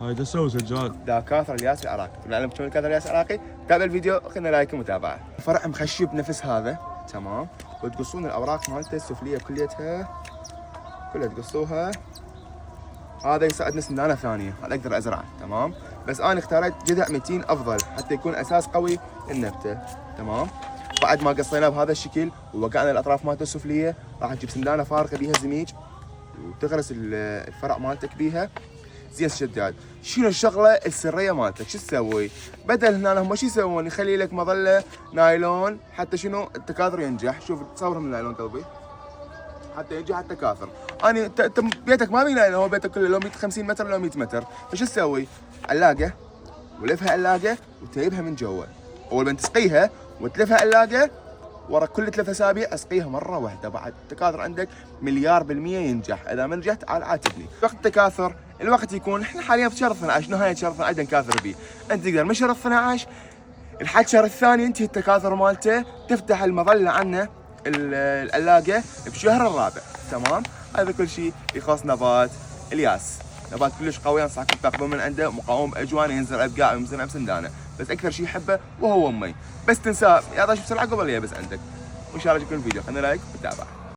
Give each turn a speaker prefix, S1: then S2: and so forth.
S1: هاي دا سوي سجاد.
S2: دا كاثر الياس العراقي. نعلم شلون كاثر الياس العراقي؟ تابع الفيديو خلنا لايك ومتابعه. فرع مخشب نفس هذا تمام، وتقصون الاوراق مالته السفليه كليتها كلها تقصوها. هذا يساعدنا سندانه ثانيه، هذا اقدر ازرعه تمام، بس انا اختاريت جذع 200 افضل حتى يكون اساس قوي للنبته تمام. بعد ما قصيناه بهذا الشكل ووقعنا الاطراف مالته السفليه، راح تجيب سندانه فارغه بيها زميج وتغرس الفرع مالتك بيها. زين شداد، شنو الشغله السريه مالتك؟ شو تسوي؟ بدل هنا هم شو يسوون؟ يخلي لك مظله نايلون حتى شنو التكاثر ينجح. شوف تصور من النايلون قلبي حتى ينجح التكاثر. انا بيتك ما بي نايلون، هو بيتك كله لو 150 متر لو 100 متر، فشو تسوي؟ علاقه ولفها علاقه وتجيبها من جوا. اول ما تسقيها وتلفها علاقه، ورا كل 3 اسابيع اسقيها مره واحده. بعد التكاثر عندك مليار بالمية ينجح. اذا ما نجحت عاتبني. وقت التكاثر الوقت يكون احنا حاليا في شهر 12، نهايه شهر 12 نكاثر به. انت تقدر من شهر 12 لحد شهر الثاني ينتهي التكاثر مالته، تفتح المظله عنه العلاقه بشهر الرابع تمام. هذا كل شيء يخص نبات الياس. نبات كلش قوي، انصحكم تاخذون من عنده، مقاوم اجوان، ينزرع بقاع وينزرع بسندانه، بس اكثر شيء يحبه وهو مي. بس تنساه يا بسرعه قبل يبس عندك. وان شاء الله يعجبكم الفيديو، خلينا لايك وتابع.